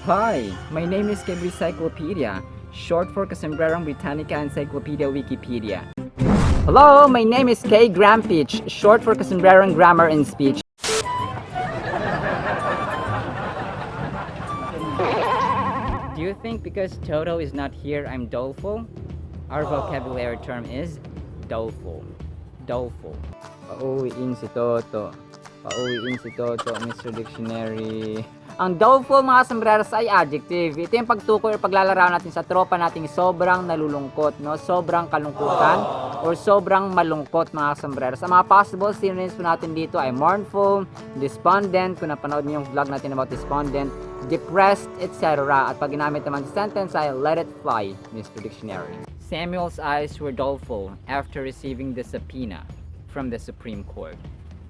Hi, my name is Kebri Cyclopedia, short for Casembrerang Britannica Encyclopedia Wikipedia. Hello, my name is K. Grampich, short for Casembrerang Grammar and Speech. Do you think because Toto is not here, I'm doleful? Our vocabulary term is doleful. Doleful. Pauwiin si Toto. Pauwiin si Toto, Mr. Dictionary. Ang doleful mga sombreros ay adjective. Ito yung pagtukoy o paglalarawan natin sa tropa nating sobrang nalulungkot, no? Sobrang kalungkutan or sobrang malungkot mga sombreros. Ang mga possible synonyms po natin dito ay mournful, despondent, kung napanood niyo yung vlog natin about despondent, depressed, etc. At pag ginamit naman sa sentence ay let it fly, Mr. Dictionary. Samuel's eyes were doleful after receiving the subpoena from the Supreme Court.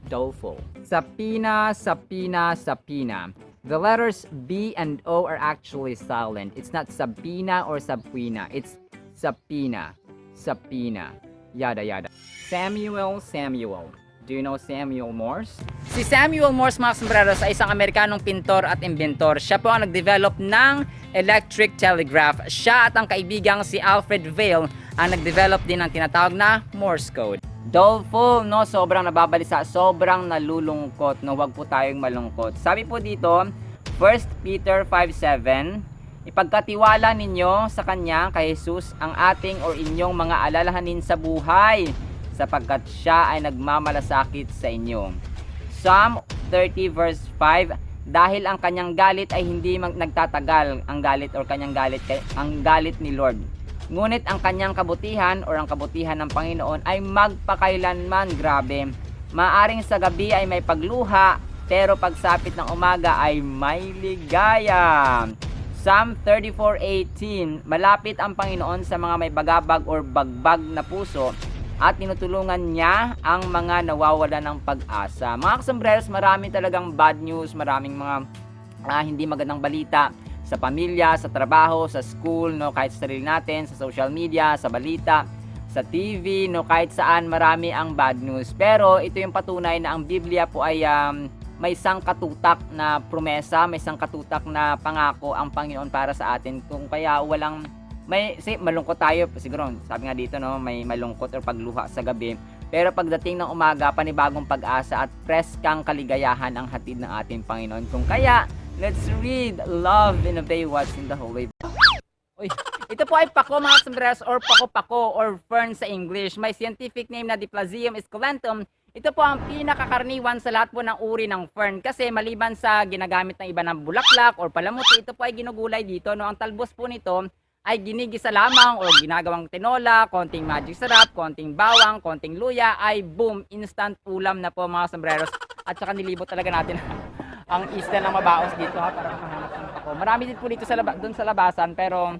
Doleful. Subpoena, subpoena, subpoena. The letters B and O are actually silent. It's not subpoena or subpoena. It's subpoena, subpoena, yada yada. Samuel, Samuel. Do you know Samuel Morse? Si Samuel Morse mga sombreros ay isang Amerikanong pintor at inventor. Siya po ang nag-develop ng electric telegraph. Siya at ang kaibigang si Alfred Vail ang nag-develop din ng tinatawag na Morse code. Doleful, no? Sobrang nababalisa, sobrang nalulungkot, no? Huwag po tayong malungkot. Sabi po dito, 1 Peter 5:7, ipagkatiwala ninyo sa Kanya, kay Jesus, ang ating o inyong mga alalahanin sa buhay, sapagkat Siya ay nagmamalasakit sa inyo. Psalm 30 verse 5, dahil ang Kanyang galit ay hindi nagtatagal, ang galit ni Lord. Ngunit ang kanyang kabutihan or ang kabutihan ng Panginoon ay magpakailanman. Grabe. Maaring sa gabi ay may pagluha, pero pagsapit ng umaga ay may ligaya. Psalm 34:18, malapit ang Panginoon sa mga may bagabag or bagbag na puso at tinutulungan niya ang mga nawawala ng pag-asa. Mga kasombreros, marami talagang bad news, maraming mga hindi magandang balita sa pamilya, sa trabaho, sa school, no, kahit sa sarili natin, sa social media, sa balita, sa TV, no, kahit saan marami ang bad news. Pero ito yung patunay na ang Biblia po ay may sangkatutak na promesa, may sangkatutak na pangako ang Panginoon para sa atin. Kung kaya malungkot tayo, siguro sabi nga dito, no, may malungkot or pagluha sa gabi. Pero pagdating ng umaga, panibagong pag-asa at preskang kaligayahan ang hatid ng ating Panginoon. Kung kaya, let's read Love and Obey What's in the Holy Bible. Uy, ito po ay pako mga sombreros or pako-pako or fern sa English. May scientific name na Diplasium esculentum. Ito po ang pinakakaraniwan sa lahat po ng uri ng fern kasi maliban sa ginagamit ng iba ng bulaklak or palamuti, ito po ay ginugulay dito. No? Ang talbos po nito ay ginigisa lamang o ginagawang tinola, konting magic sarap, konting bawang, konting luya, ay boom, instant ulam na po mga sombreros. At saka nilibot talaga natin ang isla ng mabaos dito ha, para makahanap ng pako. Marami din po dito doon sa labasan, pero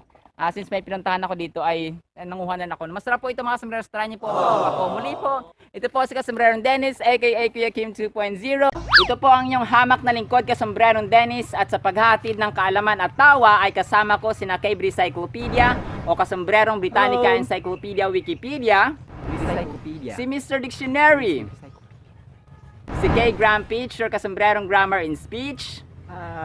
since may pinuntahan ako dito ay nanguhanan ako. Masarap po ito mga sombreros, try niyo po ako. Muli po, ito po si Kasombrerong Dennis aka Kuya Kim 2.0. Ito po ang inyong hamak na lingkod, Kasombrerong Dennis, at sa paghatid ng kaalaman at tawa ay kasama ko sina Kebri Cyclopedia o Kasombrerong Britannica Encyclopedia Wikipedia, si Mr. Dictionary, si K. Grampich or Kasombrerong Grammar and Speech,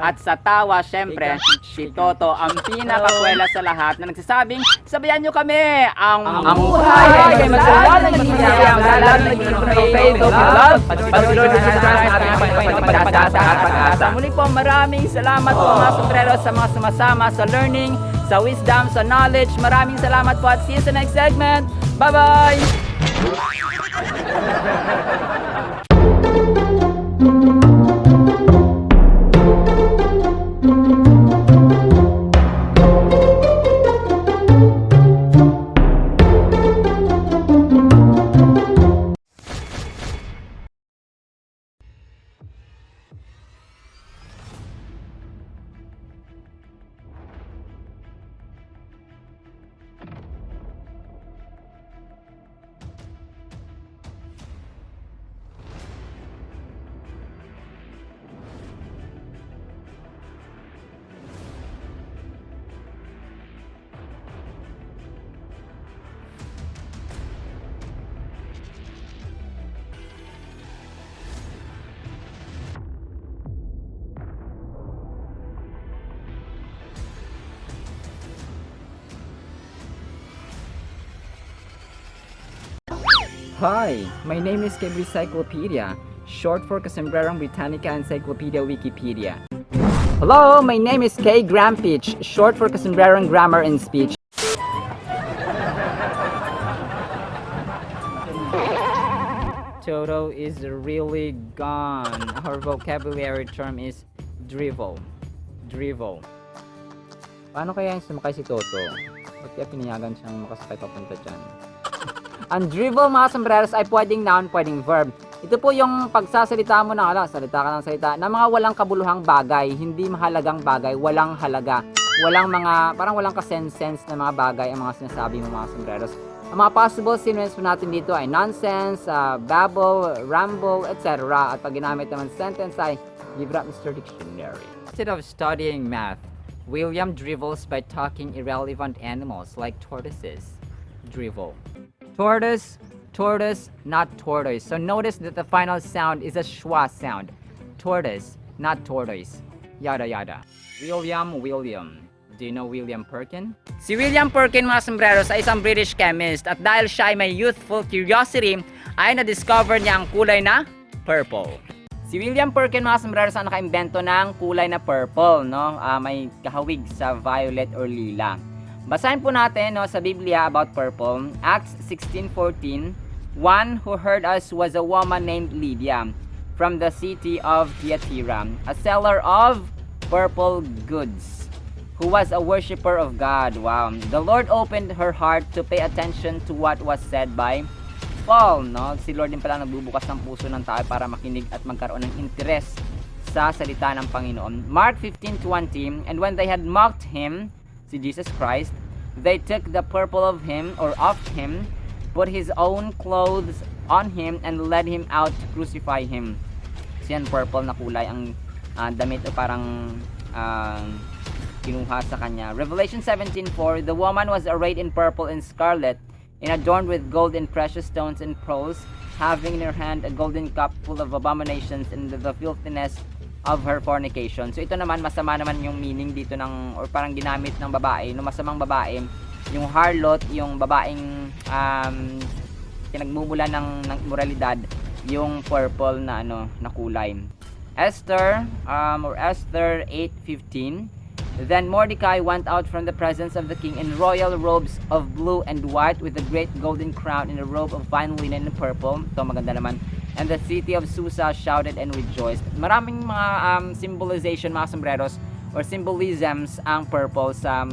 at sa tawa, syempre, si Toto, ang pinakakwela sa lahat na nagsasabing, sabayan nyo kami, ang buhay ay masalanan ng giniyang, masalanan ng giniyang faith of love, pag-Lord sa pag-asa. Muli po, maraming salamat po mga sombreros sa mga sumasama sa learning, sa wisdom, sa knowledge. Maraming salamat po at see you sa next segment. Bye-bye! Hi, my name is Kebri Cyclopedia, short for Casembrerong Britannica Encyclopedia Wikipedia. Hello, my name is K. Grampich, short for Casembrerong Grammar and Speech. Toto is really gone. Our vocabulary term is drivel. Drivel. Paano kaya yung sumakay si Toto? Ba't kaya pinayagan siyang makasakay papunta dyan? Ang drivel mga sombreros ay pwedeng noun, pwedeng verb. Ito po yung pagsasalita mo na, salita ka ng salita, na mga walang kabuluhang bagay, hindi mahalagang bagay, walang halaga. Walang mga, parang walang kasense na mga bagay ang mga sinasabi mo mga sombreros. Ang mga possible synonyms po natin dito ay nonsense, babble, ramble, etc. At pag ginamit naman sentence ay give it up Mr. Dictionary. Instead of studying math, William drivels by talking irrelevant animals like tortoises. Drivel. Tortoise, tortoise, not tortoise. So notice that the final sound is a schwa sound. Tortoise, not tortoise. Yada yada. William. Do you know William Perkin? Si William Perkin mga sombreros ay isang British chemist at dahil siya ay may youthful curiosity ay na-discover niya ang kulay na purple. Si William Perkin mga sombreros ang nakaimbento ng kulay na purple, no? May kahawig sa violet or lila. Basahin po natin sa Biblia about purple. Acts 16:14. One who heard us was a woman named Lydia from the city of Thyatira, a seller of purple goods, who was a worshipper of God. Wow. The Lord opened her heart to pay attention to what was said by Paul. No? Si Lord din pala nagbubukas ng puso ng tao para makinig at magkaroon ng interes sa salita ng Panginoon. Mark 15:20. And when they had mocked him, si Jesus Christ, they took the purple of him or of him, put his own clothes on him, and led him out to crucify him. So yan, purple na kulay ang damit o parang kinuha sa kanya. Revelation 17:4. The woman was arrayed in purple and scarlet, and adorned with gold and precious stones and pearls, having in her hand a golden cup full of abominations and the filthiness of her fornication. So ito naman, masama naman yung meaning dito ng, or parang ginamit ng babae, no, masamang babae, yung harlot, yung babaeng pinagmumula ng immoralidad, yung purple na na kulay. Esther 8:15. Then Mordecai went out from the presence of the king in royal robes of blue and white, with a great golden crown and a robe of fine linen and purple. Ito maganda naman. And the city of Susa shouted and rejoiced. Maraming mga symbolization mga sombreros or symbolisms ang purple sa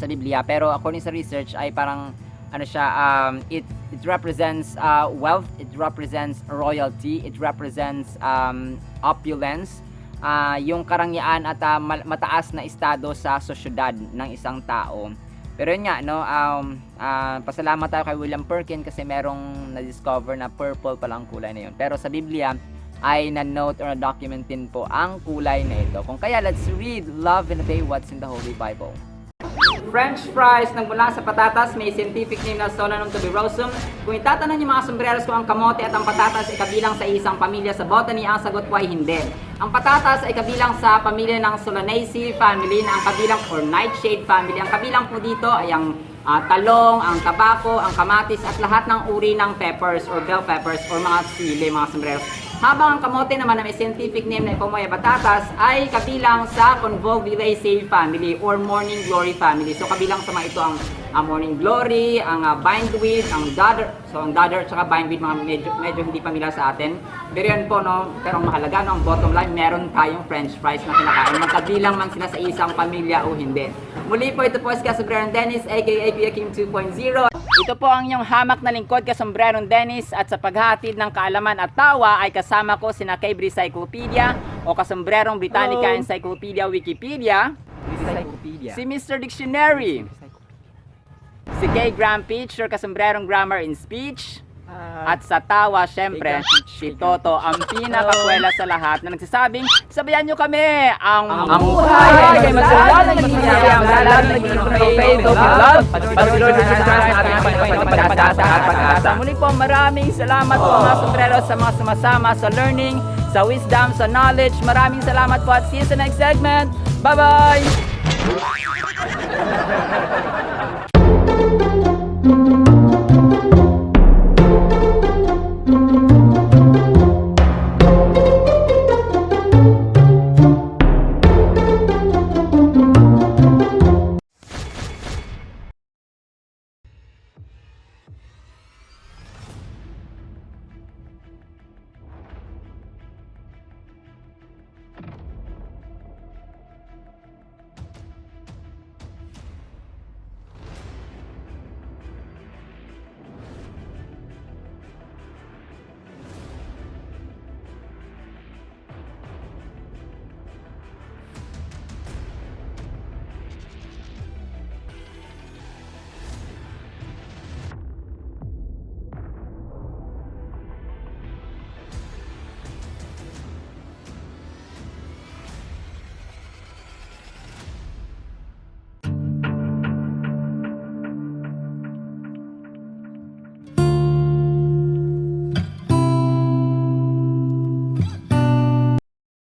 Biblia. Pero according sa research ay parang it represents wealth, it represents royalty, it represents opulence, yung karangyaan at mataas na estado sa sosyedad ng isang tao. Pero yun nga, pasalamat tayo kay William Perkin kasi merong na-discover na purple pala ang kulay na yun. Pero sa Biblia ay na-note or na-document din po ang kulay na ito. Kung kaya, let's read, love, and obey what's in the Holy Bible. French fries nagmula sa patatas, may scientific name na Solanum tuberosum. Kung itatanong niyo mga sombreros kung ang kamote at ang patatas ay kabilang sa isang pamilya sa botany, ang sagot po ay hindi. Ang patatas ay kabilang sa pamilya ng Solanaceae family na ang kabilang or nightshade family. Ang kabilang po dito ay ang talong, ang tabako, ang kamatis at lahat ng uri ng peppers or bell peppers or mga sili mga sombreros. Habang ang kamote naman na may scientific name na Ipomoea batatas ay kabilang sa Convolvulaceae family or morning glory family. So kabilang sa mga ito ang morning glory, ang bindweed, ang dodder. So ang dodder at saka bindweed mga medyo hindi pamilyar sa atin. Pero yan po pero ang mahalaga ang bottom line, meron tayong french fries na kinakain. Magkabilang man sila sa isang pamilya o hindi. Muli po ito po si Casembrerong Dennis aka Kuya Kim 2.0. Ito po ang inyong hamak na lingkod, Casembrerong Dennis, at sa paghatid ng kaalaman at tawa ay kasama ko sina Kebri Cyclopedia o Casembrerong Britannica Encyclopedia Wikipedia, si Mr. Dictionary, si K. Grampich or Casembrerong Grammar and Speech, at sa tawa, syempre, si Toto, ang pinakakwela sa lahat na nagsasabing, sabayan nyo kami, ang buhay ay masalang nagigiyang lalang nagiging love, pagsulod sa ating pagkasa. Muli po, maraming salamat po mga sombreros sa mga sumasama sa learning, sa wisdom, sa knowledge. Maraming salamat po at see you sa next segment. Bye-bye!